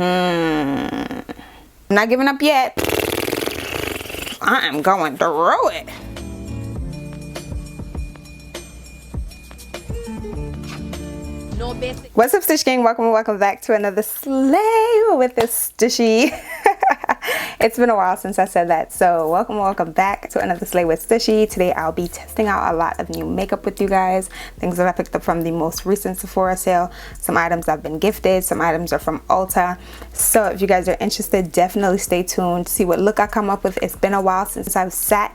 I'm not giving up yet. I am going through it. What's up, Stush gang? Welcome back to another slay with this Stushy. It's been a while since I said that, so welcome back to another slay with Stushy. Today I'll be testing out a lot of new makeup with you guys, things that I picked up from the most recent Sephora sale, some items I've been gifted, some items are from Ulta. So if you guys are interested, definitely stay tuned to see what look I come up with. It's been a while since I've sat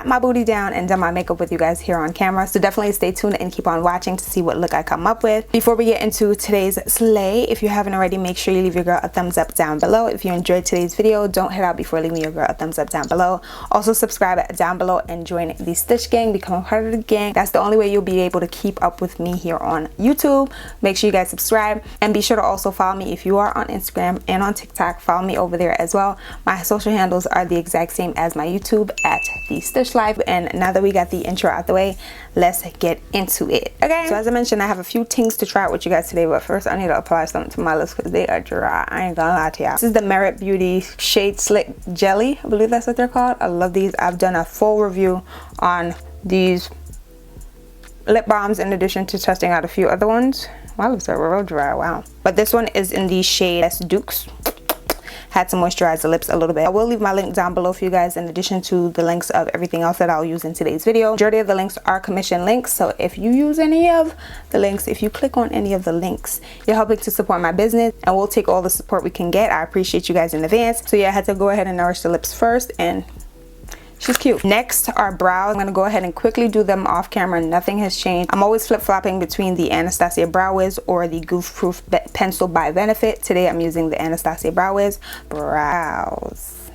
my booty down and done my makeup with you guys here on camera, so definitely stay tuned and keep on watching to see what look I come up with. Before we get into today's slay, if you haven't already, make sure you leave your girl a thumbs up down below. If you enjoyed today's video, don't head out before leaving your girl a thumbs up down below. Also subscribe down below and join the Stush gang, become a part of the gang. That's the only way you'll be able to keep up with me here on YouTube. Make sure you guys subscribe and be sure to also follow me if you are on Instagram and on TikTok. Follow me over there as well. My social handles are the exact same as my YouTube at the Stush Life. And now that we got the intro out the way, let's get into it. Okay, so as I mentioned, I have a few things to try out with you guys today, but first I need to apply something to my lips because they are dry. I ain't gonna lie to y'all. This is the Merit Beauty Shade Slick Jelly, I believe that's what they're called. I love these. I've done a full review on these lip balms in addition to testing out a few other ones. My lips are real dry, wow. But this one is in the shade S Dukes. Had to moisturize the lips a little bit. I will leave my link down below for you guys in addition to the links of everything else that I'll use in today's video. Majority of the links are commission links, so if you use any of the links, if you click on any of the links, you're helping to support my business and we'll take all the support we can get. I appreciate you guys in advance. So yeah, I had to go ahead and nourish the lips first, and she's cute. Next are brows. I'm gonna go ahead and quickly do them off camera. Nothing has changed. I'm always flip-flopping between the Anastasia Brow Wiz or the Goof Proof Pencil by Benefit. Today I'm using the Anastasia Brow Wiz brows.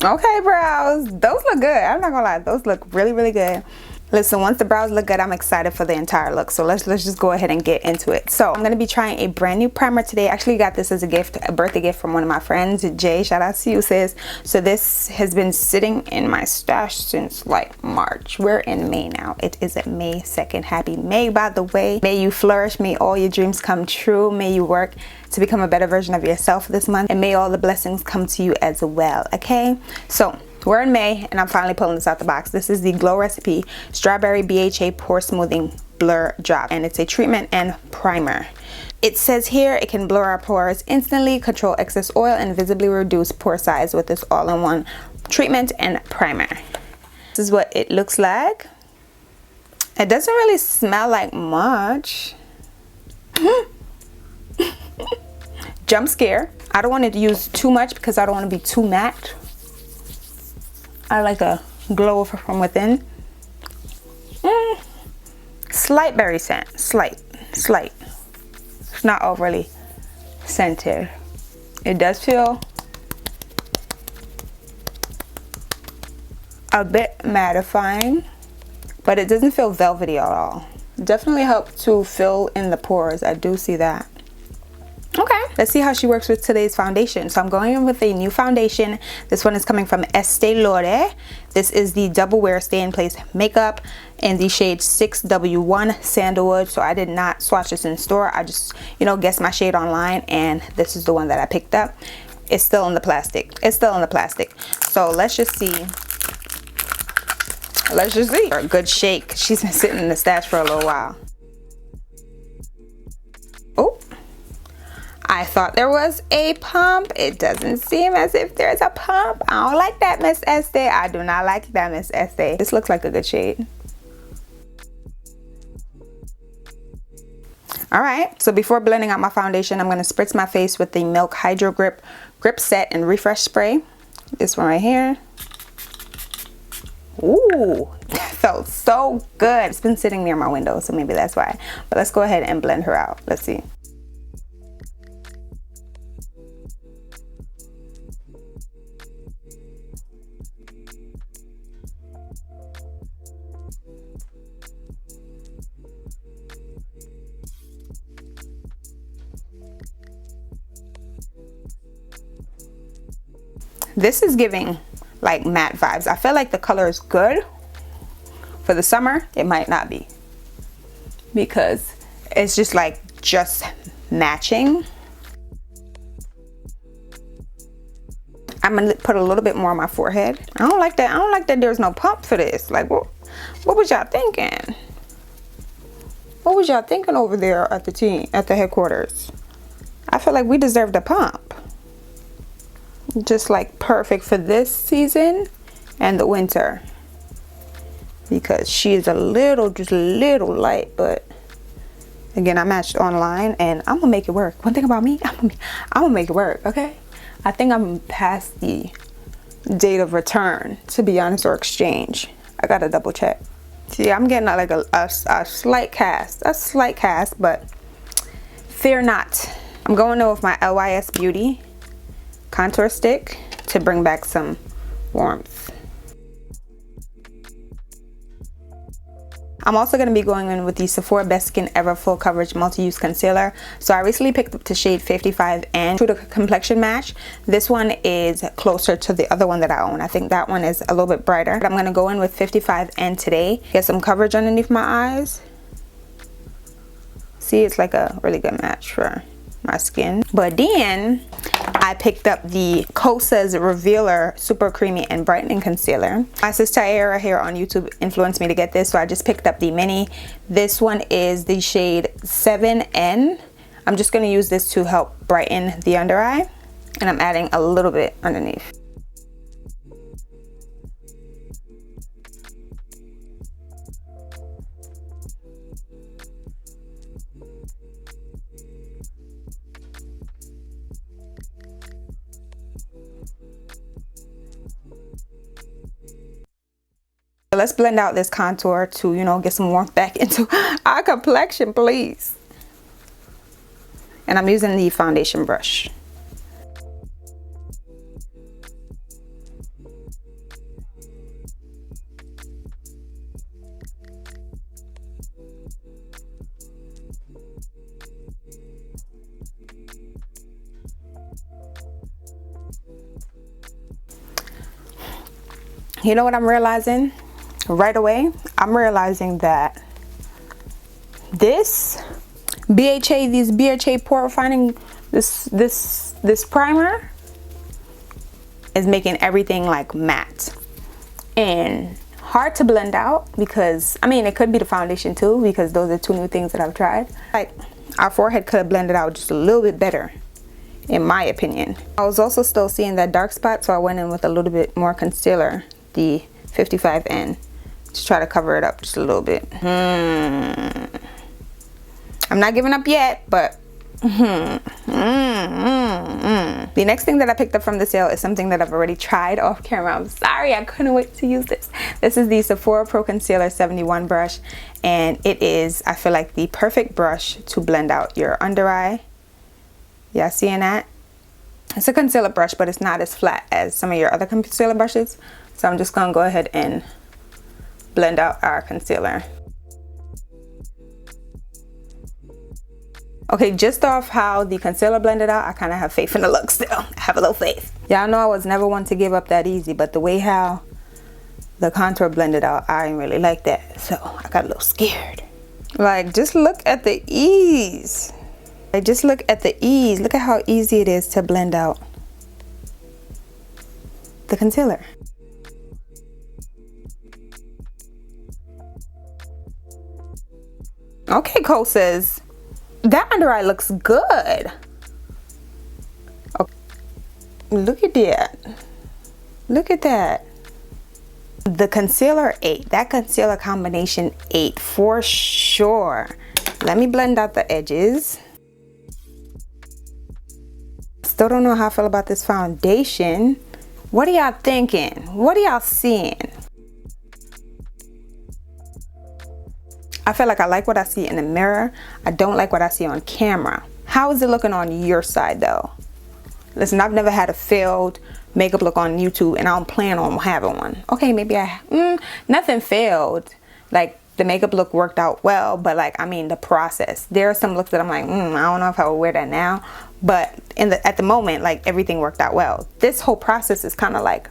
Okay, brows. Those look good. I'm not gonna lie. Those look really good. Listen, once the brows look good, I'm excited for the entire look. So let's just go ahead and get into it. So I'm going to be trying a brand new primer today. I actually got this as a gift, a birthday gift from one of my friends, Jay. Shout out to you, sis. So this has been sitting in my stash since like March. We're in May now. It is May 2nd. Happy May, by the way. May you flourish. May all your dreams come true. May you work to become a better version of yourself this month. And may all the blessings come to you as well. Okay? So we're in May and I'm finally pulling this out the box. This is the Glow Recipe Strawberry BHA Pore Smoothing Blur Drop, and it's a treatment and primer. It says here it can blur our pores instantly, control excess oil, and visibly reduce pore size with this all-in-one treatment and primer. This is what it looks like. It doesn't really smell like much. Jump scare. I don't want to use too much because I don't want to be too matte. I like a glow from within. Slight berry scent. Slight. It's not overly scented. It does feel a bit mattifying, but it doesn't feel velvety at all. Definitely helps to fill in the pores. I do see that. Okay, let's see how she works with today's foundation. So I'm going in with a new foundation. This one is coming from Estée Lauder. This is the Double Wear Stay in Place Makeup in the shade 6W1 Sandalwood. So I did not swatch this in store. I just, guessed my shade online, and this is the one that I picked up. It's still in the plastic. So let's just see. A good shake. She's been sitting in the stash for a little while. Oh. I thought there was a pump. It doesn't seem as if there's a pump. I don't like that, Miss Estée. I do not like that, Miss Estée. This looks like a good shade. All right, so before blending out my foundation, I'm going to spritz my face with the Milk Hydro Grip Set and Refresh Spray. This one right here. Ooh, that felt so good. It's been sitting near my window, so maybe that's why. But let's go ahead and blend her out. Let's see. This is giving like matte vibes. I feel like the color is good for the summer. It might not be because it's just like just matching. I'm gonna put a little bit more on my forehead. I don't like that. I don't like that there's no pump for this. Like, what was y'all thinking? What was y'all thinking over there at the headquarters? I feel like we deserved a pump. Just like perfect for this season and the winter. Because she is just a little light, but again, I matched online and I'm gonna make it work. One thing about me, I'm gonna make it work, okay? I think I'm past the date of return, to be honest, or exchange. I gotta double check. See, I'm getting like a slight cast, but fear not. I'm going in with my LYS Beauty contour stick to bring back some warmth. I'm also going to be going in with the Sephora Best Skin Ever Full Coverage Multi-Use Concealer. So I recently picked up the shade 55 and to the complexion match. This one is closer to the other one that I own. I think that one is a little bit brighter. But I'm going to go in with 55 and today. Get some coverage underneath my eyes. See, it's like a really good match for my skin. But then I picked up the Kosas Revealer Super Creamy and Brightening Concealer. My sister Era here on YouTube influenced me to get this, so I just picked up the mini. This one is the shade 7N. I'm just going to use this to help brighten the under eye, and I'm adding a little bit underneath. Let's blend out this contour to, you know, get some warmth back into our complexion, please. And I'm using the foundation brush. You know what I'm realizing? Right away, I'm realizing that these BHA pore refining, this primer is making everything like matte and hard to blend out, because I mean, it could be the foundation too, because those are two new things that I've tried. Like, our forehead could have blended out just a little bit better, in my opinion. I was also still seeing that dark spot, so I went in with a little bit more concealer, the 55N, to try to cover it up just a little bit. I'm not giving up yet, but the next thing that I picked up from the sale is something that I've already tried off camera. I'm sorry, I couldn't wait to use this. This is the Sephora Pro Concealer 71 brush, and it is, I feel like, the perfect brush to blend out your under eye. Yeah, seeing that? It's a concealer brush, but it's not as flat as some of your other concealer brushes. So I'm just gonna go ahead and blend out our concealer. Okay, just off how the concealer blended out, I kind of have faith in the look still. I have a little faith. Y'all know I was never one to give up that easy, but the way how the contour blended out, I didn't really like that. So I got a little scared. Like, just look at the ease. Like, just look at the ease. Look at how easy it is to blend out the concealer. Okay, Kosas, that under eye looks good. Okay. Look at that. Look at that. The concealer ate. That concealer combination ate for sure. Let me blend out the edges. Still don't know how I feel about this foundation. What are y'all thinking? What are y'all seeing? I feel like I like what I see in the mirror. I don't like what I see on camera. How is it looking on your side though? Listen, I've never had a failed makeup look on YouTube, and I don't plan on having one. Okay, maybe nothing failed. Like, the makeup look worked out well, but like, I mean, the process. There are some looks that I'm like, I don't know if I would wear that now. But at the moment, like, everything worked out well. This whole process is kind of like,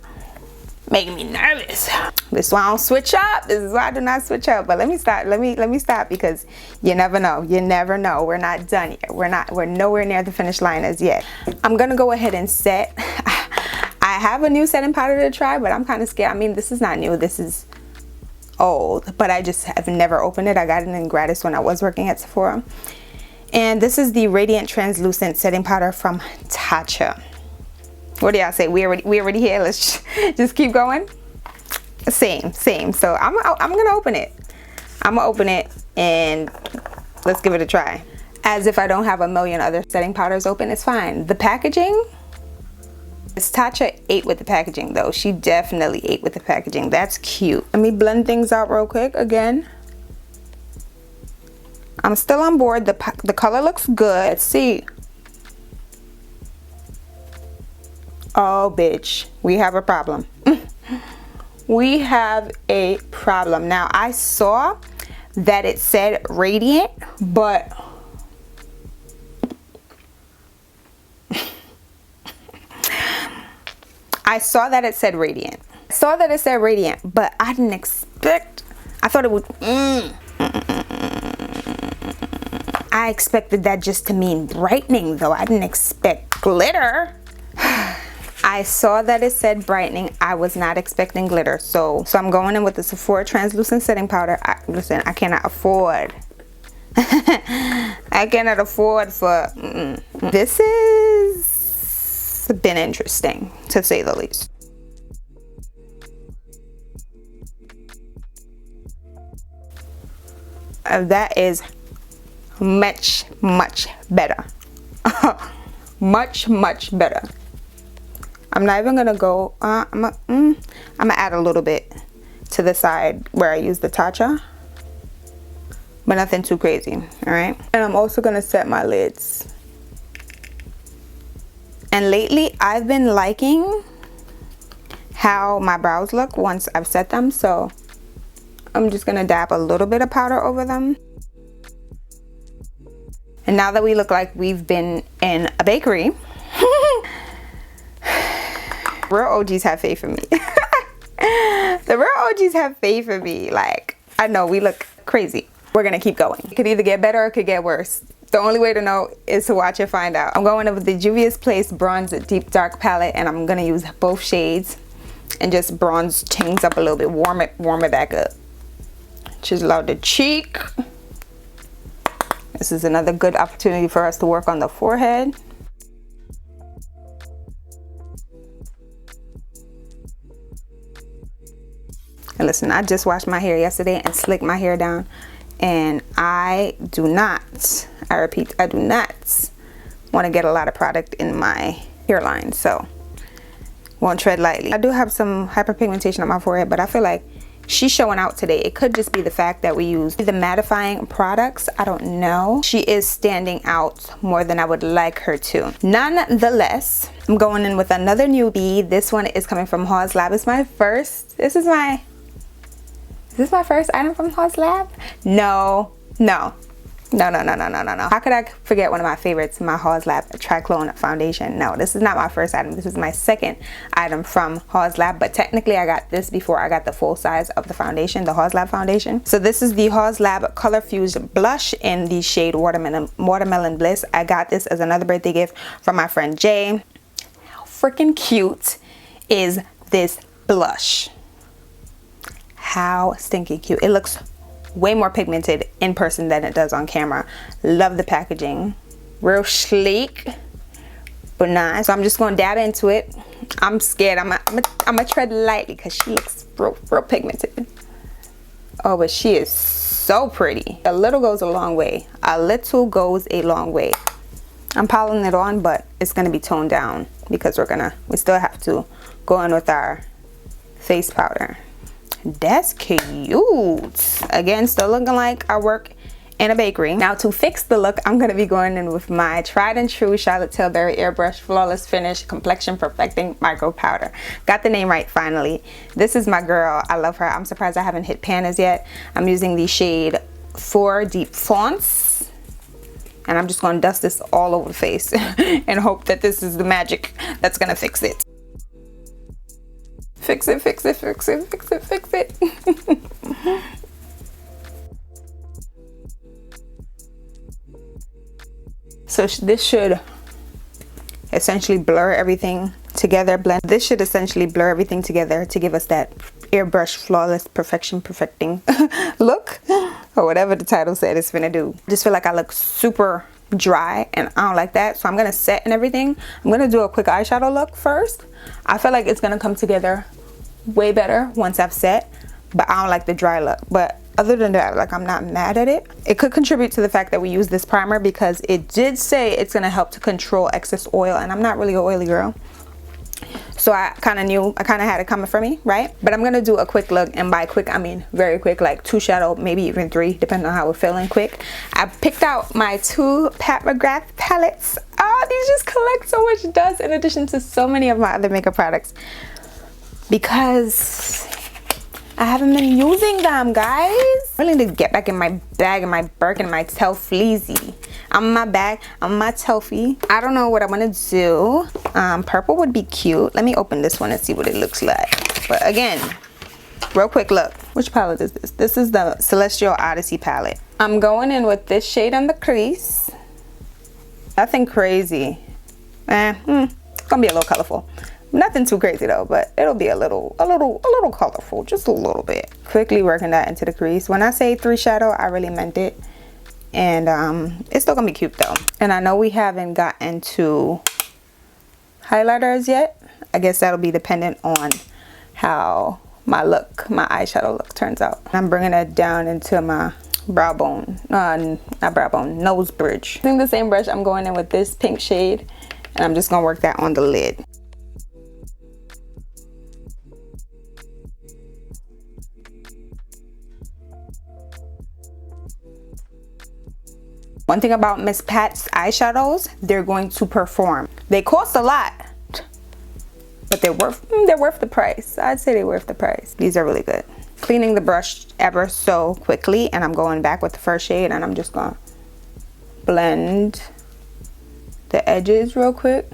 Making me nervous. This is why I don't switch up. This is why I do not switch up. But let me stop. Let me stop, because you never know. You never know. We're not done yet. We're nowhere near the finish line as yet. I'm gonna go ahead and set. I have a new setting powder to try, but I'm kind of scared. I mean, this is not new. This is old, but I just have never opened it. I got it in gratis when I was working at Sephora. And this is the Radiant Translucent Setting Powder from Tarte. What do y'all say? We already here. Let's just keep going. Same. So I'm gonna open it. I'm gonna open it and let's give it a try. As if I don't have a million other setting powders open, it's fine. The packaging, Tarte ate with the packaging though. She definitely ate with the packaging. That's cute. Let me blend things out real quick again. I'm still on board. The color looks good. Let's see. Oh, bitch, we have a problem. We have a problem. Now, I saw that it said Radiant, but I saw that it said Radiant. But I didn't expect, I thought it would, I expected that just to mean brightening though. I didn't expect glitter. I saw that it said brightening. I was not expecting glitter. So I'm going in with the Sephora Translucent Setting Powder. Listen, I cannot afford. I cannot afford for, This has been interesting, to say the least. That is much better. much better. I'm not even gonna go, I'm gonna add a little bit to the side where I use the Tarte, but nothing too crazy, all right? And I'm also gonna set my lids. And lately I've been liking how my brows look once I've set them, so I'm just gonna dab a little bit of powder over them. And now that we look like we've been in a bakery, real OGs have faith in me. The real OGs have faith in me. Like, I know we look crazy. We're gonna keep going. It could either get better or it could get worse. The only way to know is to watch and find out. I'm going with the Juvia's Place Bronze Deep Dark palette, and I'm gonna use both shades and just bronze things up a little bit, warm it back up. Chisel out the cheek. This is another good opportunity for us to work on the forehead. And listen, I just washed my hair yesterday and slicked my hair down, and I do not, I repeat, I do not want to get a lot of product in my hairline, so won't tread lightly. I do have some hyperpigmentation on my forehead, but I feel like she's showing out today. It could just be the fact that we use the mattifying products. I don't know. She is standing out more than I would like her to. Nonetheless, I'm going in with another newbie. This one is coming from Haus Lab. It's my first, is this my first item from Haus Lab? No. How could I forget one of my favorites, my Haus Lab Triclone foundation? No, this is not my first item. This is my second item from Haus Lab, but technically I got this before I got the full size of the foundation, the Haus Lab foundation. So this is the Haus Lab Color Fused Blush in the shade Watermelon Bliss. I got this as another birthday gift from my friend Jay. How freaking cute is this blush? How stinking cute. It looks way more pigmented in person than it does on camera. Love the packaging. Real sleek, but nice. So I'm just gonna dab into it. I'm scared. I'm gonna tread lightly because she looks real pigmented. Oh, but she is so pretty. A little goes a long way. A little goes a long way. I'm piling it on, but it's gonna be toned down because we still have to go in with our face powder. That's cute. Again, still looking like I work in a bakery. Now to fix the look, I'm going to be going in with my tried and true Charlotte Tilbury Airbrush Flawless Finish Complexion Perfecting Micro Powder. Got the name right finally. This is my girl. I love her. I'm surprised I haven't hit pan as yet. I'm using the shade 4 Deep Fonts. And I'm just going to dust this all over the face and hope that this is the magic that's going to fix it. Fix it, fix it, fix it, fix it, fix it. So this should essentially blur everything together. This should essentially blur everything together to give us that airbrush flawless perfection perfecting look, or whatever the title said it's finna do. I just feel like I look super dry and I don't like that, so I'm gonna set and everything. I'm gonna do a quick eyeshadow look first. I feel like it's gonna come together way better once I've set, but I don't like the dry look. But other than that, like, I'm not mad at it. It could contribute to the fact that we use this primer, because it did say it's gonna help to control excess oil, and I'm not really an oily girl, so I kind of knew, I kind of had it coming for me, right? But I'm gonna do a quick look, and by quick I mean very quick, like 2 shadow, maybe even 3, depending on how we're feeling quick. I picked out my 2 Pat McGrath palettes. Oh, these just collect so much dust, in addition to so many of my other makeup products, because I haven't been using them, guys. I really need to get back in my bag, and my Birkin, and my Telfleezy. I'm in my bag, I'm in my Telfie. I don't know what I want to do. Purple would be cute. Let me open this one and see what it looks like. But again, real quick look. Which palette is this? This is the Celestial Odyssey palette. I'm going in with this shade on the crease. Nothing crazy. It's gonna be a little colorful. Nothing too crazy though, but it'll be a little colorful, just a little bit. Quickly working that into the crease. When I say 3 shadow, I really meant it. And it's still gonna be cute though. And I know we haven't gotten to highlighters yet. I guess that'll be dependent on how my eyeshadow look turns out. I'm bringing it down into my brow bone, not brow bone, nose bridge. Using the same brush, I'm going in with this pink shade, and I'm just gonna work that on the lid. One thing about Miss Pat's eyeshadows, they're going to perform. They cost a lot, but they're worth the price. I'd say they're worth the price. These are really good. Cleaning the brush ever so quickly, and I'm going back with the first shade, and I'm just gonna blend the edges real quick.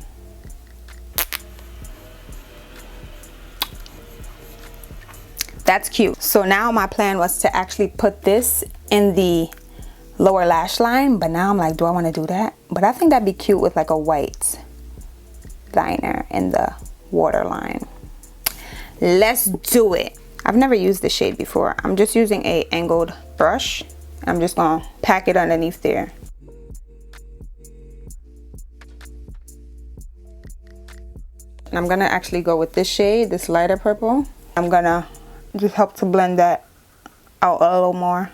That's cute. So now my plan was to actually put this in the lower lash line, but now I'm like, do I want to do that? But I think that'd be cute with like a white liner in the waterline. Let's do it. I've never used this shade before. I'm just using a angled brush. I'm just gonna pack it underneath there. And I'm gonna actually go with this shade, this lighter purple. I'm gonna just help to blend that out a little more.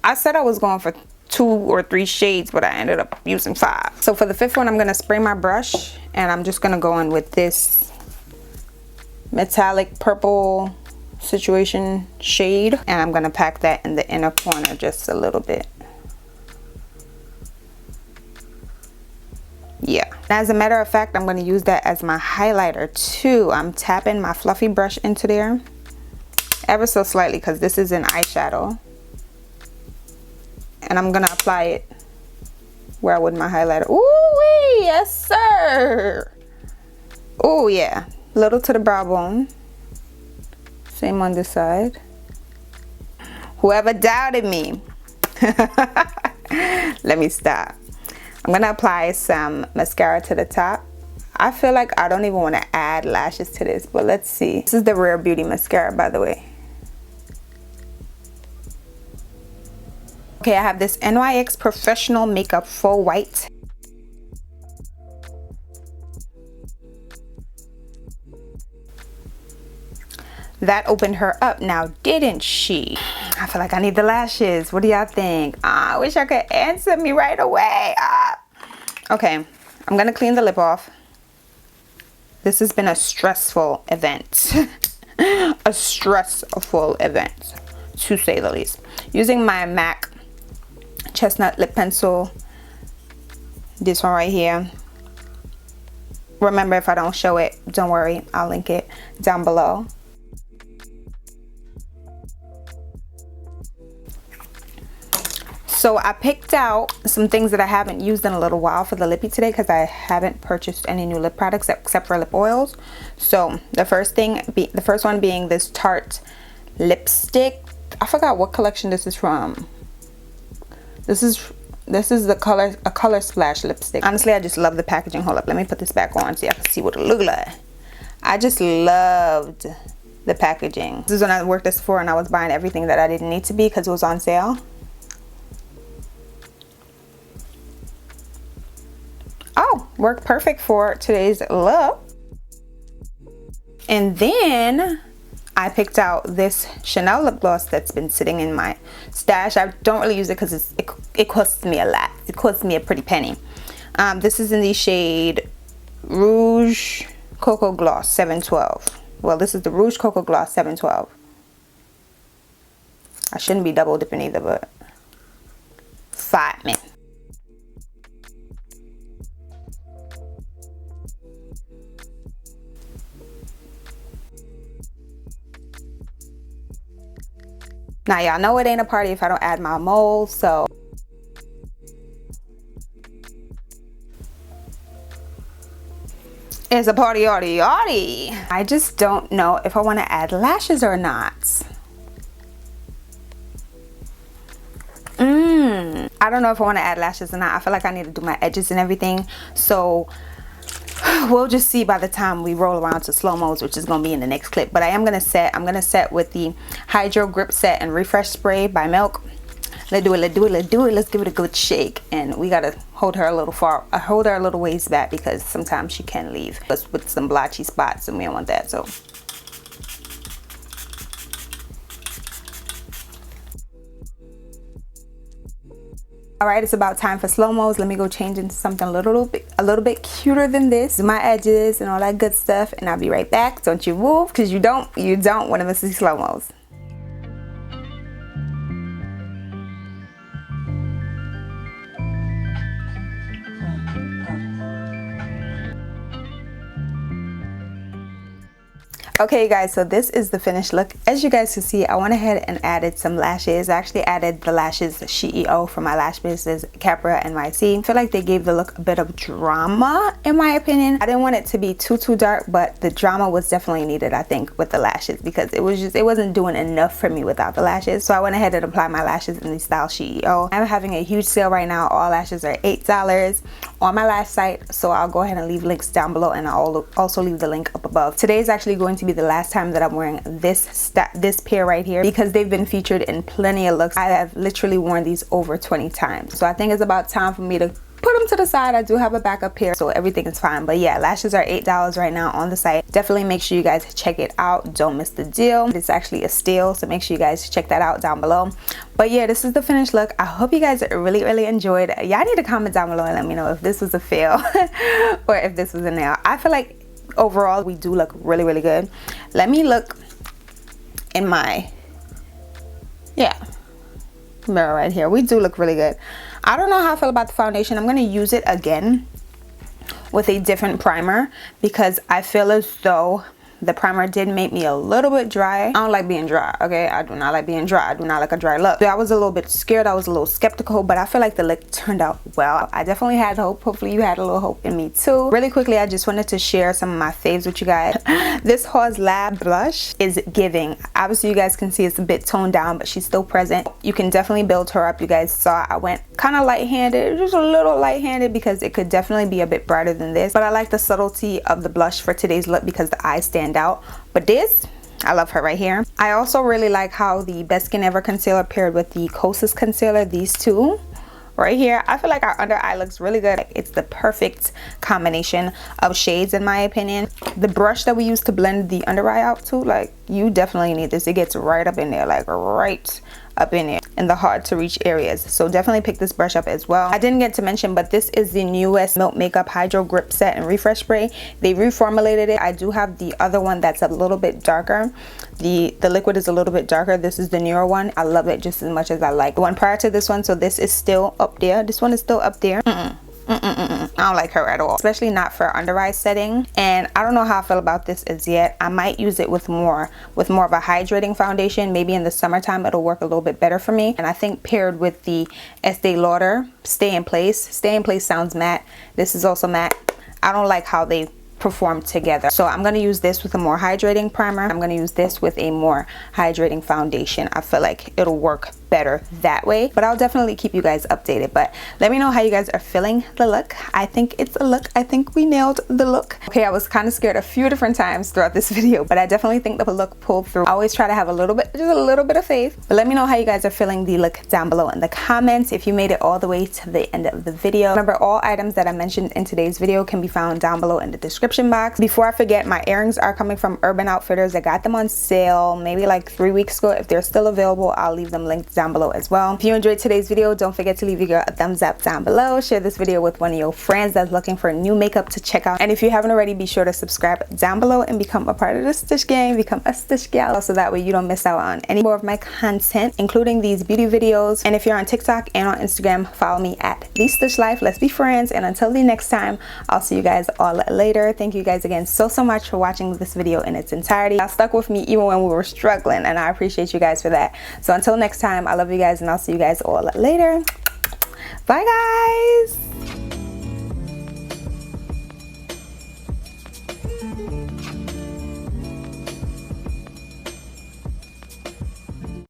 I said I was going for 2 or 3 shades, but I ended up using 5. So for the 5th one, I'm gonna spray my brush, and I'm just gonna go in with this metallic purple situation shade, and I'm gonna pack that in the inner corner just a little bit. Yeah. As a matter of fact, I'm gonna use that as my highlighter too. I'm tapping my fluffy brush into there ever so slightly, because this is an eyeshadow. And I'm gonna apply it where I would my highlighter. Ooh, yes sir. Oh yeah, little to the brow bone. Same on this side. Whoever doubted me. Let me stop. I'm gonna apply some mascara to the top. I feel like I don't even want to add lashes to this, but let's see. This is the Rare Beauty mascara, by the way. Okay, I have this NYX Professional Makeup Faux White. That opened her up now, didn't she? I feel like I need the lashes. What do y'all think? I wish I could answer me right away. Okay, I'm gonna clean the lip off. This has been a stressful event. A stressful event, to say the least. Using my MAC Chestnut lip pencil, this one right here. Remember, if I don't show it, don't worry, I'll link it down below. So I picked out some things that I haven't used in a little while for the lippy today because I haven't purchased any new lip products except for lip oils. So the first one being this Tarte lipstick. I forgot what collection this is from. This is a color splash lipstick. Honestly, I just love the packaging. Hold up, let me put this back on so y'all can see what it look like. I just loved the packaging. This is when I worked at Sephora and I was buying everything that I didn't need to be because it was on sale. Oh, worked perfect for today's look. And then I picked out this Chanel lip gloss that's been sitting in my stash. I don't really use it because it costs me a lot. It costs me a pretty penny. This is in the shade Rouge Cocoa Gloss 712. Well, this is the Rouge Cocoa Gloss 712. I shouldn't be double dipping either, but 5 minutes. Now y'all know it ain't a party if I don't add my mold, so it's a party yardy yardy. I just don't know if I want to add lashes or not. I don't know if I want to add lashes or not. I feel like I need to do my edges and everything, so we'll just see by the time we roll around to slow-mos, which is going to be in the next clip. But I'm going to set with the Hydro Grip Set and Refresh Spray by Milk. Let's do it. Let's give it a good shake. And we got to hold her a little ways back because sometimes she can leave us with some blotchy spots and we don't want that. So all right, it's about time for slow-mos. Let me go change into something a little bit cuter than this. Do my edges and all that good stuff, and I'll be right back. Don't you move, because you don't want to miss these slow-mos. Okay guys, so this is the finished look. As you guys can see, I went ahead and added some lashes. I actually added the lashes SHEO from my lash business, Capra NYC. I feel like they gave the look a bit of drama in my opinion. I didn't want it to be too dark, but the drama was definitely needed, I think, with the lashes, because it wasn't doing enough for me without the lashes. So I went ahead and applied my lashes in the style SHEO. I'm having a huge sale right now. All lashes are $8 on my lash site, so I'll go ahead and leave links down below, and I'll also leave the link up above. Today is actually going to be the last time that I'm wearing this pair right here, because they've been featured in plenty of looks. I have literally worn these over 20 times, so I think it's about time for me to put them to the side. I do have a backup pair, so everything is fine. But yeah, lashes are $8 right now on the site. Definitely make sure you guys check it out. Don't miss the deal. It's actually a steal, so make sure you guys check that out down below. But yeah, this is the finished look. I hope you guys really enjoyed. Y'all need to comment down below and let me know if this was a fail or if this was a nail. I feel like overall we do look really good. Let me look in my mirror right here. We do look really good. I don't know how I feel about the foundation. I'm going to use it again with a different primer because I feel as though the primer did make me a little bit dry. I don't like being dry, okay? I do not like being dry. I do not like a dry look. So I was a little bit scared. I was a little skeptical, but I feel like the look turned out well. I definitely had hope. Hopefully you had a little hope in me too. Really quickly, I just wanted to share some of my faves with you guys. This Haus Lab blush is giving. Obviously you guys can see it's a bit toned down, but she's still present. You can definitely build her up. You guys saw I went kind of light-handed, just a little light-handed, because it could definitely be a bit brighter than this. But I like the subtlety of the blush for today's look because the eyes stand out. But this, I love her right here. I also really like how the Best Skin Ever concealer paired with the Kosas concealer, these two right here. I feel like our under eye looks really good. It's the perfect combination of shades in my opinion. The brush that we use to blend the under eye out too, like, you definitely need this. It gets right up in there, like right up in there in the hard to reach areas, so definitely pick this brush up as well. I didn't get to mention, but this is the newest Milk Makeup Hydro Grip Set and Refresh Spray. They reformulated it. I do have the other one that's a little bit darker. The liquid is a little bit darker. This is the newer one. I love it just as much as I like the one prior to this one, so this is still up there. This one is still up there. I don't like her at all, especially not for under eye setting. And I don't know how I feel about this as yet. I might use it with more of a hydrating foundation. Maybe in the summertime it'll work a little bit better for me. And I think paired with the Estée Lauder Stay in Place. Stay in Place sounds matte. This is also matte. I don't like how they perform together. So I'm going to use this with a more hydrating primer. I'm going to use this with a more hydrating foundation. I feel like it'll work better that way, but I'll definitely keep you guys updated. But let me know how you guys are feeling the look. I think it's a look. I think we nailed the look. Okay, I was kind of scared a few different times throughout this video, but I definitely think the look pulled through. I always try to have just a little bit of faith. But let me know how you guys are feeling the look down below in the comments if you made it all the way to the end of the video. Remember, all items that I mentioned in today's video can be found down below in the description box. Before I forget, my earrings are coming from Urban Outfitters. I got them on sale maybe like 3 weeks ago. If they're still available, I'll leave them linked down below as well. If you enjoyed today's video, don't forget to leave your girl a thumbs up down below. Share this video with one of your friends that's looking for new makeup to check out. And if you haven't already, be sure to subscribe down below and become a part of the Stush gang, become a Stush gal, so that way you don't miss out on any more of my content, including these beauty videos. And if you're on TikTok and on Instagram, follow me at The Stush Life. Let's be friends. And until the next time, I'll see you guys all later. Thank you guys again so much for watching this video in its entirety. Y'all stuck with me even when we were struggling, and I appreciate you guys for that. So until next time, I love you guys, and I'll see you guys all later. Bye guys.